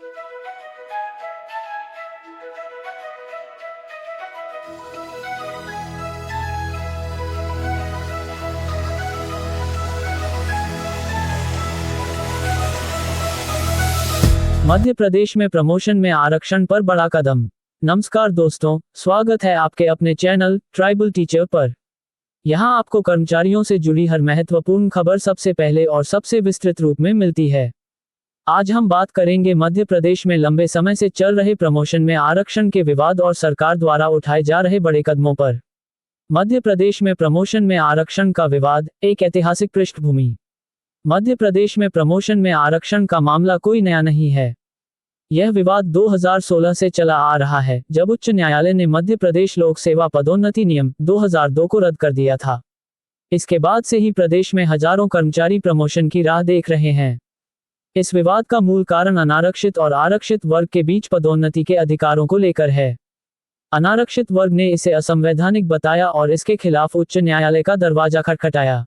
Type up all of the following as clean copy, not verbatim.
मध्य प्रदेश में प्रमोशन में आरक्षण पर बड़ा कदम। नमस्कार दोस्तों, स्वागत है आपके अपने चैनल ट्राइबल टीचर पर। यहां आपको कर्मचारियों से जुड़ी हर महत्वपूर्ण खबर सबसे पहले और सबसे विस्तृत रूप में मिलती है। आज हम बात करेंगे मध्य प्रदेश में लंबे समय से चल रहे प्रमोशन में आरक्षण के विवाद और सरकार द्वारा उठाए जा रहे बड़े कदमों पर। मध्य प्रदेश में प्रमोशन में आरक्षण का विवाद, एक ऐतिहासिक पृष्ठभूमि। मध्य प्रदेश में प्रमोशन में आरक्षण का मामला कोई नया नहीं है। यह विवाद 2016 से चला आ रहा है, जब उच्च न्यायालय ने मध्य प्रदेश लोक सेवा पदोन्नति नियम 2002 को रद्द कर दिया था। इसके बाद से ही प्रदेश में हजारों कर्मचारी प्रमोशन की राह देख रहे हैं। इस विवाद का मूल कारण अनारक्षित और आरक्षित वर्ग के बीच पदोन्नति के अधिकारों को लेकर है। अनारक्षित वर्ग ने इसे असंवैधानिक बताया और इसके खिलाफ उच्च न्यायालय का दरवाजा खटखटाया।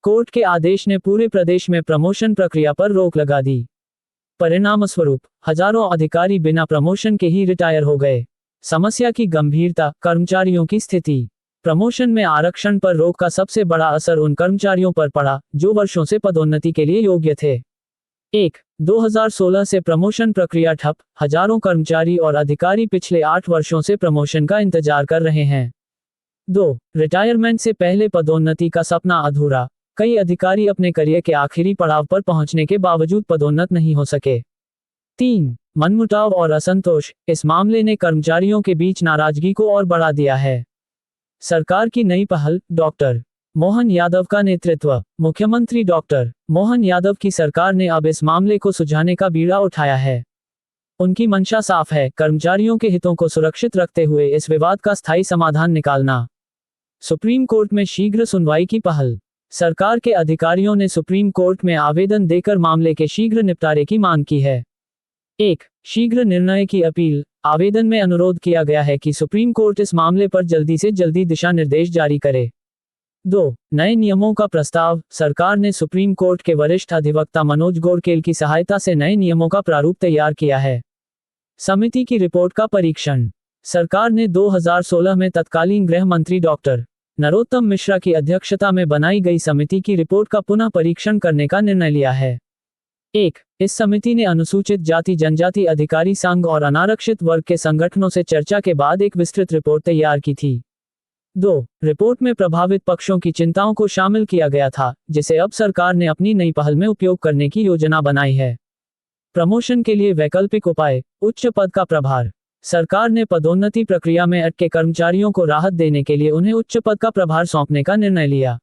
कोर्ट के आदेश ने पूरे प्रदेश में प्रमोशन प्रक्रिया पर रोक लगा दी। परिणामस्वरूप हजारों अधिकारी बिना प्रमोशन के ही रिटायर हो गए। समस्या की गंभीरता, कर्मचारियों की स्थिति। प्रमोशन में आरक्षण पर रोक का सबसे बड़ा असर उन कर्मचारियों पर पड़ा जो वर्षों से पदोन्नति के लिए योग्य थे। 2016 से प्रमोशन प्रक्रिया ठप। हजारों कर्मचारी और अधिकारी पिछले 8 वर्षों से प्रमोशन का इंतजार कर रहे हैं। 2. रिटायरमेंट से पहले पदोन्नति का सपना अधूरा। कई अधिकारी अपने करियर के आखिरी पड़ाव पर पहुंचने के बावजूद पदोन्नत नहीं हो सके। 3. मनमुटाव और असंतोष। इस मामले ने कर्मचारियों के बीच नाराजगी को और बढ़ा दिया है। सरकार की नई पहल, डॉक्टर मोहन यादव का नेतृत्व। मुख्यमंत्री डॉक्टर मोहन यादव की सरकार ने अब इस मामले को सुलझाने का बीड़ा उठाया है। उनकी मंशा साफ है, कर्मचारियों के हितों को सुरक्षित रखते हुए इस विवाद का स्थायी समाधान निकालना। सुप्रीम कोर्ट में शीघ्र सुनवाई की पहल। सरकार के अधिकारियों ने सुप्रीम कोर्ट में आवेदन देकर मामले के शीघ्र निपटारे की मांग की है। 1. शीघ्र निर्णय की अपील। आवेदन में अनुरोध किया गया है कि सुप्रीम कोर्ट इस मामले पर जल्दी से जल्दी दिशा निर्देश जारी करे। 2. नए नियमों का प्रस्ताव। सरकार ने सुप्रीम कोर्ट के वरिष्ठ अधिवक्ता मनोज गोरकेल की सहायता से नए नियमों का प्रारूप तैयार किया है। समिति की रिपोर्ट का परीक्षण। सरकार ने 2016 में तत्कालीन गृह मंत्री डॉक्टर नरोत्तम मिश्रा की अध्यक्षता में बनाई गई समिति की रिपोर्ट का पुनः परीक्षण करने का निर्णय लिया है। 1. इस समिति ने अनुसूचित जाति जनजाति अधिकारी संघ और अनारक्षित वर्ग के संगठनों से चर्चा के बाद एक विस्तृत रिपोर्ट तैयार की थी। 2. रिपोर्ट में प्रभावित पक्षों की चिंताओं को शामिल किया गया था, जिसे अब सरकार ने अपनी नई पहल में उपयोग करने की योजना बनाई है। प्रमोशन के लिए वैकल्पिक उपाय, उच्च पद का प्रभार। सरकार ने पदोन्नति प्रक्रिया में अटके कर्मचारियों को राहत देने के लिए उन्हें उच्च पद का प्रभार सौंपने का निर्णय लिया।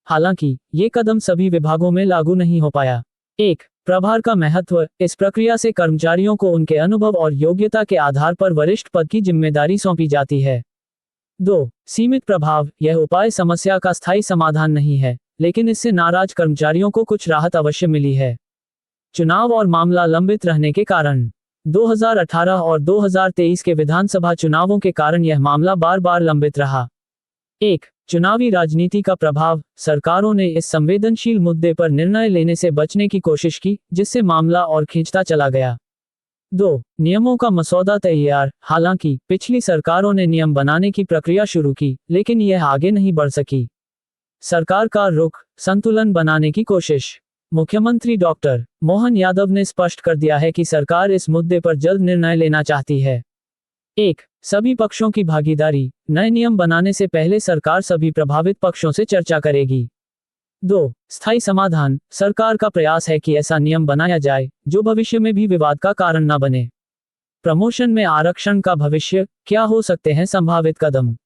हालांकि ये कदम सभी विभागों में लागू नहीं हो पाया। 1. प्रभार का महत्व। इस प्रक्रिया से कर्मचारियों को उनके अनुभव और योग्यता के आधार पर वरिष्ठ पद की जिम्मेदारी सौंपी जाती है। 2. सीमित प्रभाव। यह उपाय समस्या का स्थायी समाधान नहीं है, लेकिन इससे नाराज कर्मचारियों को कुछ राहत अवश्य मिली है। चुनाव और मामला लंबित रहने के कारण। 2018 और 2023 के विधानसभा चुनावों के कारण यह मामला बार बार लंबित रहा। 1. चुनावी राजनीति का प्रभाव। सरकारों ने इस संवेदनशील मुद्दे पर निर्णय लेने से बचने की कोशिश की, जिससे मामला और खींचता चला गया। 2. नियमों का मसौदा तैयार। हालांकि पिछली सरकारों ने नियम बनाने की प्रक्रिया शुरू की, लेकिन यह आगे नहीं बढ़ सकी। सरकार का रुख, संतुलन बनाने की कोशिश। मुख्यमंत्री डॉक्टर मोहन यादव ने स्पष्ट कर दिया है कि सरकार इस मुद्दे पर जल्द निर्णय लेना चाहती है। 1. सभी पक्षों की भागीदारी। नए नियम बनाने से पहले सरकार सभी प्रभावित पक्षों से चर्चा करेगी। 2. स्थायी समाधान। सरकार का प्रयास है कि ऐसा नियम बनाया जाए जो भविष्य में भी विवाद का कारण न बने। प्रमोशन में आरक्षण का भविष्य। क्या हो सकते हैं संभावित कदम?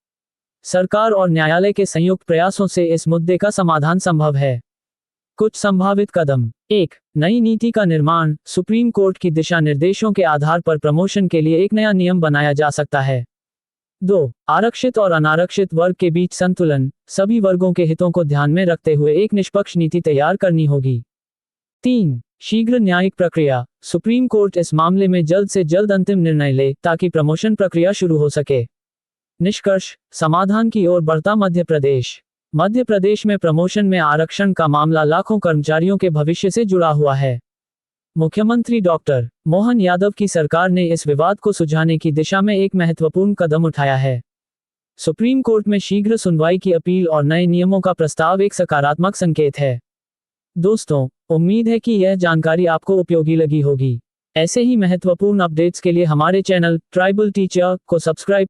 सरकार और न्यायालय के संयुक्त प्रयासों से इस मुद्दे का समाधान संभव है। कुछ संभावित कदम। 1. नई नीति का निर्माण। सुप्रीम कोर्ट की दिशा निर्देशों के आधार पर प्रमोशन के लिए एक नया नियम बनाया जा सकता है। 2. आरक्षित और अनारक्षित वर्ग के बीच संतुलन। सभी वर्गों के हितों को ध्यान में रखते हुए एक निष्पक्ष नीति तैयार करनी होगी। 3. शीघ्र न्यायिक प्रक्रिया। सुप्रीम कोर्ट इस मामले में जल्द से जल्द अंतिम निर्णय ले ताकि प्रमोशन प्रक्रिया शुरू हो सके। निष्कर्ष, समाधान की ओर बढ़ता मध्य प्रदेश। मध्य प्रदेश में प्रमोशन में आरक्षण का मामला लाखों कर्मचारियों के भविष्य से जुड़ा हुआ है। मुख्यमंत्री डॉक्टर मोहन यादव की सरकार ने इस विवाद को सुलझाने की दिशा में एक महत्वपूर्ण कदम उठाया है। सुप्रीम कोर्ट में शीघ्र सुनवाई की अपील और नए नियमों का प्रस्ताव एक सकारात्मक संकेत है। दोस्तों, उम्मीद है कि यह जानकारी आपको उपयोगी लगी होगी। ऐसे ही महत्वपूर्ण अपडेट्स के लिए हमारे चैनल ट्राइबल टीचर को सब्सक्राइब